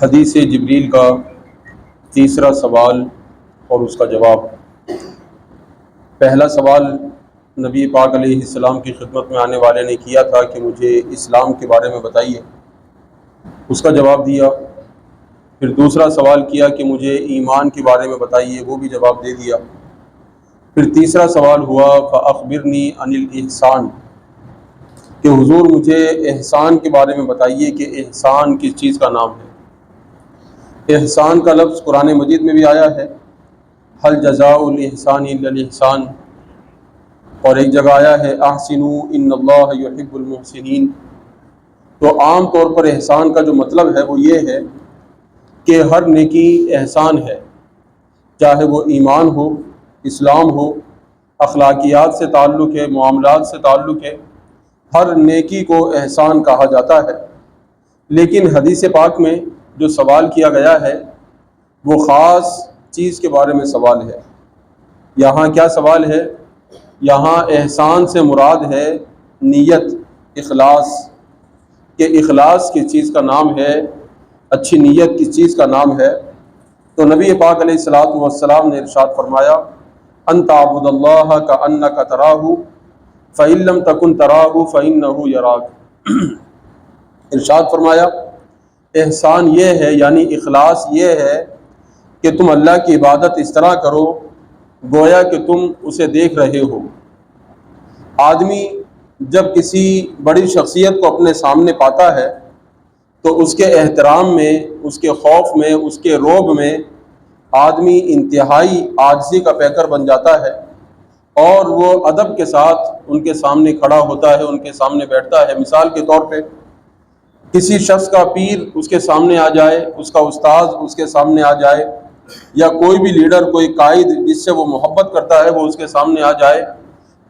حدیث جبریل کا تیسرا سوال اور اس کا جواب۔ پہلا سوال نبی پاک علیہ السلام کی خدمت میں آنے والے نے کیا تھا کہ مجھے اسلام کے بارے میں بتائیے، اس کا جواب دیا۔ پھر دوسرا سوال کیا کہ مجھے ایمان کے بارے میں بتائیے، وہ بھی جواب دے دیا۔ پھر تیسرا سوال ہوا فَأَخْبِرْنِي عَنِ الْإِحْسَانِ، کہ حضور مجھے احسان کے بارے میں بتائیے کہ احسان کس چیز کا نام ہے۔ احسان کا لفظ قرآن مجید میں بھی آیا ہے، هل جزاء الاحسان الا الاحسان، اور ایک جگہ آیا ہے احسنوا ان اللہ یحب المحسنین۔ تو عام طور پر احسان کا جو مطلب ہے وہ یہ ہے کہ ہر نیکی احسان ہے، چاہے وہ ایمان ہو، اسلام ہو، اخلاقیات سے تعلق ہے، معاملات سے تعلق ہے، ہر نیکی کو احسان کہا جاتا ہے۔ لیکن حدیث پاک میں جو سوال کیا گیا ہے وہ خاص چیز کے بارے میں سوال ہے۔ یہاں کیا سوال ہے؟ یہاں احسان سے مراد ہے نیت، اخلاص، کہ اخلاص کس چیز کا نام ہے، اچھی نیت کس چیز کا نام ہے۔ تو نبی پاک علیہ الصلوۃ والسلام نے ارشاد فرمایا ان تعبد اللہ کأنک تراہ فإن لم تکن تراہ فإنہ یراک۔ ارشاد فرمایا احسان یہ ہے، یعنی اخلاص یہ ہے کہ تم اللہ کی عبادت اس طرح کرو گویا کہ تم اسے دیکھ رہے ہو۔ آدمی جب کسی بڑی شخصیت کو اپنے سامنے پاتا ہے تو اس کے احترام میں، اس کے خوف میں، اس کے رعب میں آدمی انتہائی عاجزی کا پیکر بن جاتا ہے، اور وہ ادب کے ساتھ ان کے سامنے کھڑا ہوتا ہے، ان کے سامنے بیٹھتا ہے۔ مثال کے طور پہ کسی شخص کا پیر اس کے سامنے آ جائے، اس کا استاذ اس کے سامنے آ جائے، یا کوئی بھی لیڈر، کوئی قائد جس سے وہ محبت کرتا ہے وہ اس کے سامنے آ جائے،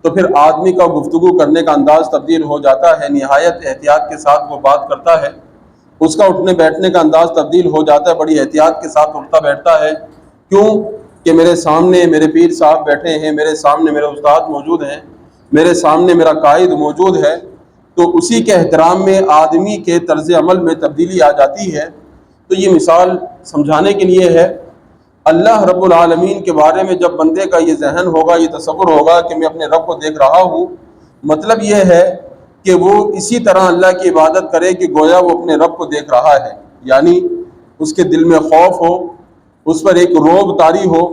تو پھر آدمی کا گفتگو کرنے کا انداز تبدیل ہو جاتا ہے، نہایت احتیاط کے ساتھ وہ بات کرتا ہے، اس کا اٹھنے بیٹھنے کا انداز تبدیل ہو جاتا ہے، بڑی احتیاط کے ساتھ اٹھتا بیٹھتا ہے۔ کیوں کہ میرے سامنے میرے پیر صاحب بیٹھے ہیں، میرے سامنے میرے استاد موجود ہیں، میرے سامنے میرا قائد موجود ہے۔ تو اسی کے احترام میں آدمی کے طرز عمل میں تبدیلی آ جاتی ہے۔ تو یہ مثال سمجھانے کے لیے ہے۔ اللہ رب العالمین کے بارے میں جب بندے کا یہ ذہن ہوگا، یہ تصور ہوگا کہ میں اپنے رب کو دیکھ رہا ہوں، مطلب یہ ہے کہ وہ اسی طرح اللہ کی عبادت کرے کہ گویا وہ اپنے رب کو دیکھ رہا ہے، یعنی اس کے دل میں خوف ہو، اس پر ایک رعب طاری ہو،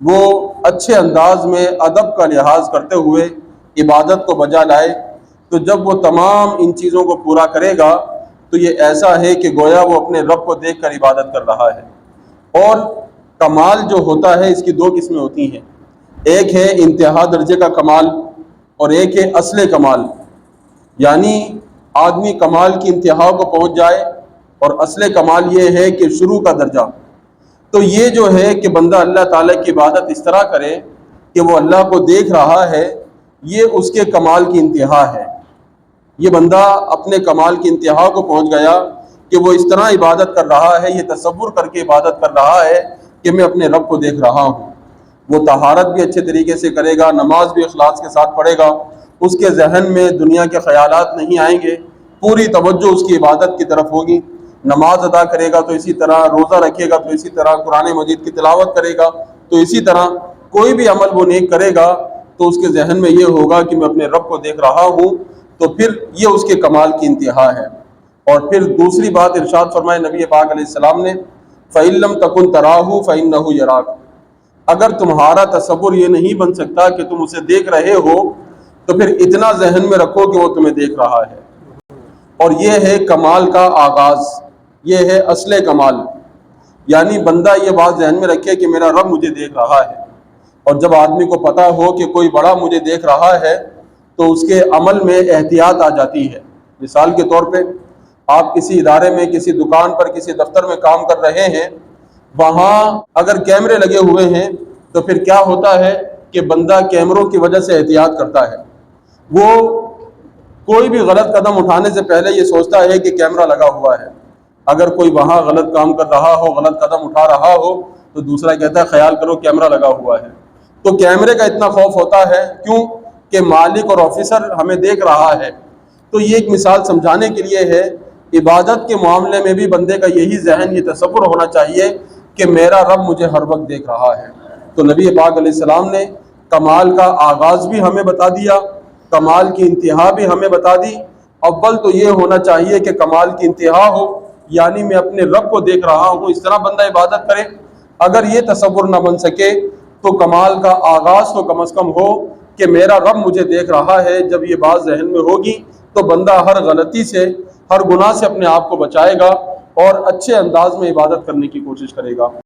وہ اچھے انداز میں ادب کا لحاظ کرتے ہوئے عبادت کو بجا لائے۔ تو جب وہ تمام ان چیزوں کو پورا کرے گا تو یہ ایسا ہے کہ گویا وہ اپنے رب کو دیکھ کر عبادت کر رہا ہے۔ اور کمال جو ہوتا ہے اس کی دو قسمیں ہوتی ہیں، ایک ہے انتہا درجے کا کمال اور ایک ہے اصل کمال، یعنی آدمی کمال کی انتہا کو پہنچ جائے، اور اصل کمال یہ ہے کہ شروع کا درجہ۔ تو یہ جو ہے کہ بندہ اللہ تعالیٰ کی عبادت اس طرح کرے کہ وہ اللہ کو دیکھ رہا ہے، یہ اس کے کمال کی انتہا ہے۔ یہ بندہ اپنے کمال کی انتہا کو پہنچ گیا کہ وہ اس طرح عبادت کر رہا ہے، یہ تصور کر کے عبادت کر رہا ہے کہ میں اپنے رب کو دیکھ رہا ہوں۔ وہ طہارت بھی اچھے طریقے سے کرے گا، نماز بھی اخلاص کے ساتھ پڑھے گا، اس کے ذہن میں دنیا کے خیالات نہیں آئیں گے، پوری توجہ اس کی عبادت کی طرف ہوگی۔ نماز ادا کرے گا تو اسی طرح، روزہ رکھے گا تو اسی طرح، قرآن مجید کی تلاوت کرے گا تو اسی طرح، کوئی بھی عمل وہ نیک کرے گا تو اس کے ذہن میں یہ ہوگا کہ میں اپنے رب کو دیکھ رہا ہوں، تو پھر یہ اس کے کمال کی انتہا ہے۔ اور پھر دوسری بات ارشاد فرمائے نبی پاک علیہ السلام نے فَإِن لَمْ تَكُنْ تَرَاهُ فَإِنَّهُ يَرَاكَ، اگر تمہارا تصور یہ نہیں بن سکتا کہ تم اسے دیکھ رہے ہو تو پھر اتنا ذہن میں رکھو کہ وہ تمہیں دیکھ رہا ہے۔ اور یہ ہے کمال کا آغاز، یہ ہے اصل کمال، یعنی بندہ یہ بات ذہن میں رکھے کہ میرا رب مجھے دیکھ رہا ہے۔ اور جب آدمی کو پتہ ہو کہ کوئی بڑا مجھے دیکھ رہا ہے تو اس کے عمل میں احتیاط آ جاتی ہے۔ مثال کے طور پہ آپ کسی ادارے میں، کسی دکان پر، کسی دفتر میں کام کر رہے ہیں، وہاں اگر کیمرے لگے ہوئے ہیں تو پھر کیا ہوتا ہے کہ بندہ کیمروں کی وجہ سے احتیاط کرتا ہے۔ وہ کوئی بھی غلط قدم اٹھانے سے پہلے یہ سوچتا ہے کہ کیمرہ لگا ہوا ہے، اگر کوئی وہاں غلط کام کر رہا ہو، غلط قدم اٹھا رہا ہو تو دوسرا کہتا ہے خیال کرو کیمرہ لگا ہوا ہے۔ تو کیمرے کا اتنا خوف ہوتا ہے، کیوں کہ مالک اور آفیسر ہمیں دیکھ رہا ہے۔ تو یہ ایک مثال سمجھانے کے لیے ہے عبادت کے معاملے میں بھی بندے کا یہی ذہن، یہ تصور ہونا چاہیے کہ میرا رب مجھے ہر وقت دیکھ رہا ہے۔ تو نبی پاک علیہ السلام نے کمال کا آغاز بھی ہمیں بتا دیا، کمال کی انتہا بھی ہمیں بتا دی۔ اول تو یہ ہونا چاہیے کہ کمال کی انتہا ہو، یعنی میں اپنے رب کو دیکھ رہا ہوں، اس طرح بندہ عبادت کرے۔ اگر یہ تصور نہ بن سکے تو کمال کا آغاز تو کم از کم ہو کہ میرا رب مجھے دیکھ رہا ہے۔ جب یہ بات ذہن میں ہوگی تو بندہ ہر غلطی سے، ہر گناہ سے اپنے آپ کو بچائے گا اور اچھے انداز میں عبادت کرنے کی کوشش کرے گا۔